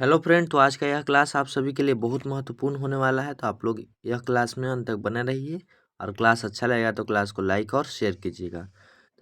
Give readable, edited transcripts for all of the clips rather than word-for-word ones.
Hello friend, तो आज का यह क्लास आप सभी के लिए बहुत महत्वपूर्ण होने वाला है। तो आप लोग यह क्लास में अंत तक बने रहिए और क्लास अच्छा लगेगा तो क्लास को लाइक और शेयर कीजिएगा।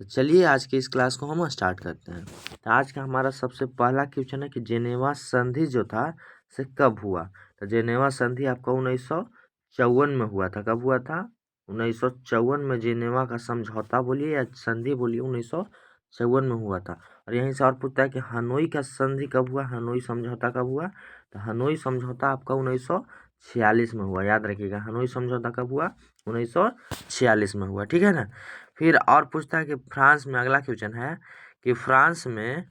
तो चलिए आज की इस क्लास को हम स्टार्ट करते हैं। तो आज का हमारा सबसे पहला क्वेश्चन है कि जेनेवा संधि जो था से कब हुआ। तो जेनेवा संधि आपका 1954 में हुआ था। कब हुआ था? 1954 में जेनेवा का समझौता बोलिए या संधि बोलिए, 1954 में हुआ था। और यहीं से और पूछता है कि हनोई का संधि कब हुआ, हनोई समझौता कब हुआ। तो हनोई समझौता आपका 1946 में हुआ। याद रखिएगा, हनोई समझौता कब हुआ? 1946 में हुआ। ठीक है ना। फिर और पूछता है कि फ्रांस में, अगला क्वेश्चन है कि फ्रांस में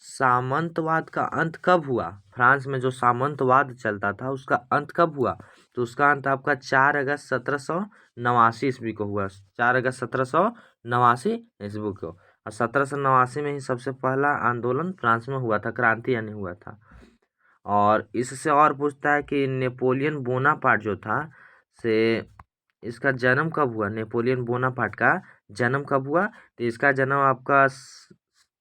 सामंतवाद का अंत कब हुआ। फ्रांस में जो सामंतवाद चलता था उसका अंत कब हुआ? तो उसका अंत आपका 4 अगस्त 1789 ईस्वी को हुआ। 4 अगस्त 1789 ईस्वी को। और 1789 में ही सबसे पहला आंदोलन फ्रांस में हुआ था, क्रांति यानी हुआ था। और इससे और पूछता है कि नेपोलियन बोनापार्ट जो था से इसका जन्म कब हुआ। नेपोलियन बोनापार्ट का जन्म कब हुआ? तो इसका जन्म आपका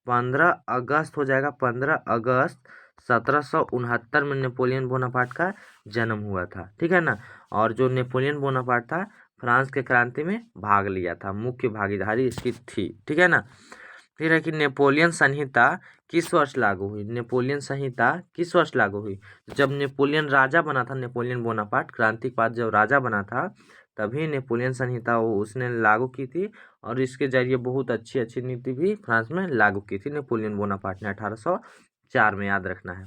15 अगस्त हो जाएगा। 15 अगस्त 1769 में नेपोलियन बोनापार्ट का जन्म हुआ था। ठीक है ना। और जो नेपोलियन बोनापार्ट था फ्रांस के क्रांति में भाग लिया था, मुख्य भागीदारी इसकी थी। ठीक है ना। फिर है कि नेपोलियन संहिता किस वर्ष लागू हुई। नेपोलियन संहिता किस वर्ष लागू हुई? जब नेपोलियन राजा बना था, नेपोलियन बोनापार्ट क्रांति के बाद जब राजा बना था तभी नेपोलियन संहिता वो उसने लागू की थी। और इसके जरिए बहुत अच्छी अच्छी नीति भी फ्रांस में लागू की थी नेपोलियन बोनापार्ट ने 1804 में। याद रखना है।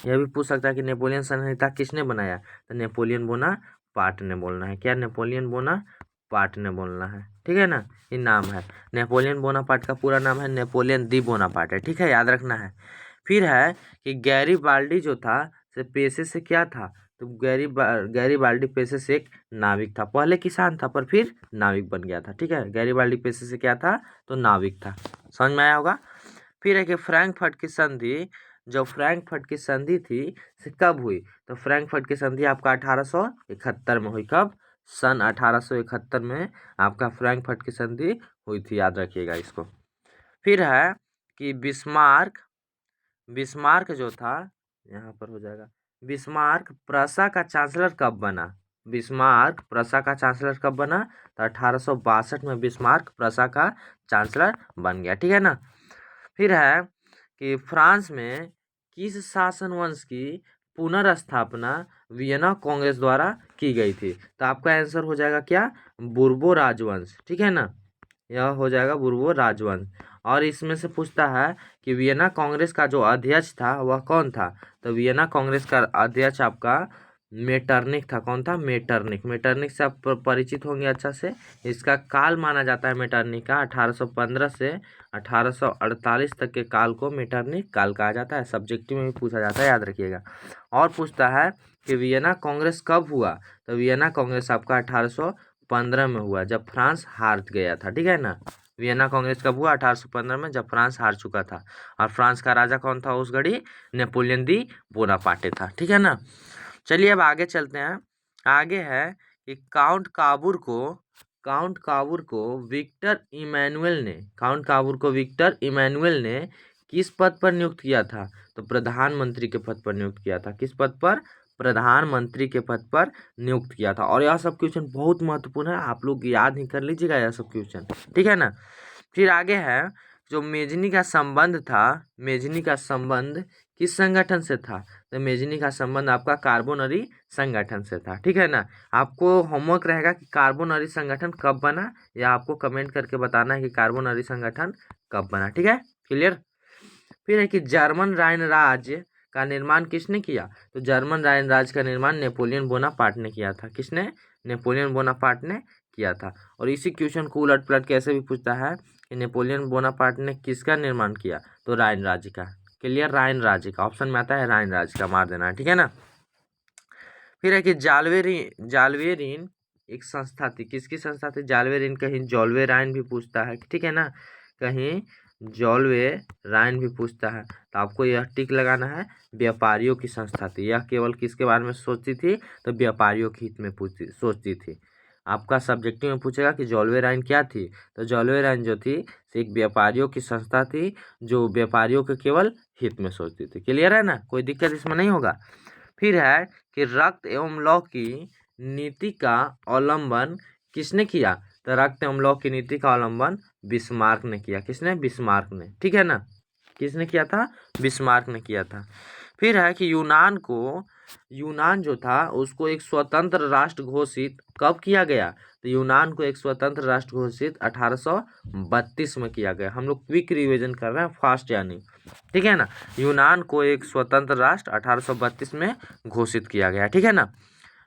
यह भी पूछ सकता है कि नेपोलियन संहिता किसने बनाया। तो नेपोलियन बोनापार्ट ने बोलना है। क्या? नेपोलियन बोनापार्ट ने बोलना है। ठीक है ना। ये नाम है। नेपोलियन बोनापार्ट का पूरा नाम है नेपोलियन दी बोनापार्ट है। ठीक है, याद रखना है। फिर है कि गैरीबाल्डी जो था से पेशे से क्या था। तो गैरीबाल्डी पेशे से एक नाविक था। पहले किसान था पर फिर नाविक बन गया था। ठीक है, गैरीबाल्डी पेशे से क्या था? तो नाविक था। समझ में आया होगा। फिर है कि फ्रैंकफर्ट की संधि, जो फ्रैंकफर्ट की संधि थी से कब हुई। तो फ्रैंकफर्ट की संधि आपका 1871 में हुई। कब? सन 1871 में आपका फ्रैंकफर्ट की संधि हुई थी। याद रखिएगा इसको। फिर है कि बिस्मार्क, बिस्मार्क जो था यहाँ पर हो जाएगा। बिस्मार्क प्रसा का चांसलर कब बना। बिस्मार्क प्रसा का चांसलर कब बना? तो 1862 में बिस्मार्क प्रसा का चांसलर बन गया। ठीक है ना। फिर है कि फ्रांस में किस शासन वंश की पुनर्स्थापना वियना कांग्रेस द्वारा की गई थी। तो आपका आंसर हो जाएगा क्या? बुर्बो राजवंश। ठीक है ना। यह हो जाएगा बुर्बो राजवंश। और इसमें से पूछता है कि वियना कांग्रेस का जो अध्यक्ष था वह कौन था। तो वियना कांग्रेस का अध्यक्ष आपका मेटरनिक था। कौन था? मेटरनिक। मेटरनिक से आप परिचित होंगे अच्छा से। इसका काल माना जाता है मेटरनिक का 1815 से 1848 तक के काल को मेटरनिक काल कहा जाता है। सब्जेक्टिव में भी पूछा जाता है, याद रखिएगा। और पूछता है कि वियना कांग्रेस कब हुआ। तो वियना कांग्रेस आपका 1815 में हुआ जब फ्रांस हार गया था। ठीक है ना। वियना कांग्रेस कब हुआ? 1815 में, जब फ्रांस हार चुका था। और फ्रांस का राजा कौन था उस घड़ी? नेपोलियन दी बोनापार्टे था। ठीक है ना। चलिए अब आगे चलते हैं। आगे है कि काउंट काबूर को विक्टर इमैनुअल ने किस पद पर नियुक्त किया था। तो प्रधानमंत्री के पद पर नियुक्त किया था। किस पद पर? प्रधानमंत्री के पद पर नियुक्त किया था। और यह सब क्वेश्चन बहुत महत्वपूर्ण है, आप लोग याद ही कर लीजिएगा यह सब क्वेश्चन। ठीक है ना। फिर आगे है जो मेजनी का संबंध था, मेजनी का संबंध किस संगठन से था। तो मेजनी का संबंध आपका कार्बोनरी संगठन से था। ठीक है ना। आपको होमवर्क रहेगा कि कार्बोनरी संगठन कब बना, या आपको कमेंट करके बताना है कि कार्बोनरी संगठन कब बना। ठीक है, क्लियर। फिर है कि जर्मन राइन राज्य का निर्माण किसने किया। तो जर्मन राइन राज्य का निर्माण नेपोलियन बोनापार्ट ने किया था। किसने? नेपोलियन बोनापार्ट ने किया था। और इसी क्वेश्चन को उलट पलट कैसे भी पूछता है कि नेपोलियन बोनापार्ट ने किसका निर्माण किया। तो राइन राज्य का। क्लियर, राइन राज्य का ऑप्शन में आता है, राइन राज्य का मार देना है। ठीक है ना। फिर है कि जालवेरिन एक संस्था थी। किसकी संस्था थी? जालवेरिन। कहीं जॉल्वे राइन भी पूछता है। ठीक है ना। कहीं जॉल्वे राइन भी पूछता है तो आपको यह टिक लगाना है, व्यापारियों की संस्था थी। यह केवल किसके बारे में सोचती थी? तो व्यापारियों के हित में सोचती थी। आपका सब्जेक्टिव में पूछेगा कि जॉल्वेराइन क्या थी, तो जॉल्वेराइन जो थी एक व्यापारियों की संस्था थी जो व्यापारियों के केवल हित में सोचती थी। क्लियर है ना, कोई दिक्कत इसमें नहीं होगा। फिर है कि रक्त एवं लौह की नीति का अवलंबन किसने किया, तो रक्त एवं लौह की नीति का अवलंबन बिस्मार्क ने किया। किसने, बिस्मार्क ने, ठीक है ना, किसने किया था, बिस्मार्क ने किया था। फिर है कि यूनान जो था उसको एक स्वतंत्र राष्ट्र घोषित कब किया गया, तो यूनान को एक स्वतंत्र राष्ट्र घोषित 1832 में किया गया। हम लोग क्विक रिवीजन कर रहे हैं, फास्ट यानी, ठीक है ना। यूनान को एक स्वतंत्र राष्ट्र 1832 में घोषित किया गया, ठीक है ना।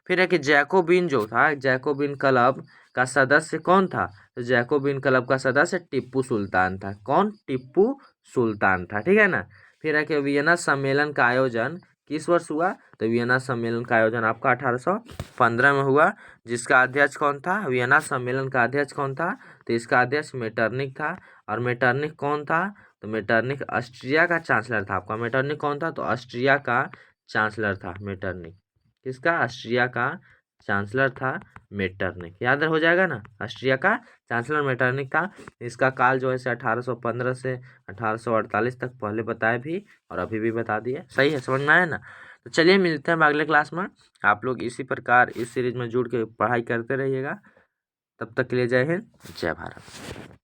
फिर है कि जैकोबिन जो था, जैकोबिन क्लब का सदस्य कौन था, तो जैकोबिन क्लब का सदस्य टिप्पू सुल्तान था। कौन, टिप्पू सुल्तान था, ठीक है ना। फिर है कि वियना सम्मेलन का आयोजन किस वर्ष हुआ, तो वियना सम्मेलन का आयोजन आपका 1815 में हुआ। जिसका अध्यक्ष कौन था, वियना सम्मेलन का अध्यक्ष कौन था, तो इसका अध्यक्ष मेटरनिक था। और मेटरनिक कौन था, तो मेटरनिक ऑस्ट्रिया का चांसलर था। आपका मेटरनिक कौन था, तो ऑस्ट्रिया का चांसलर था मेटरनिक। किसका, ऑस्ट्रिया का चांसलर था मेटरनिक। याद हो जाएगा ना, ऑस्ट्रिया का चांसलर मेटरनिक था। इसका काल जो है 1815 से 1848 तक पहले बताए भी और अभी भी बता दिए। सही है, समझ में आया ना। तो चलिए मिलते हैं अगले क्लास में। आप लोग इसी प्रकार इस सीरीज में जुड़ के पढ़ाई करते रहिएगा। तब तक के लिए जय हिंद, जय भारत।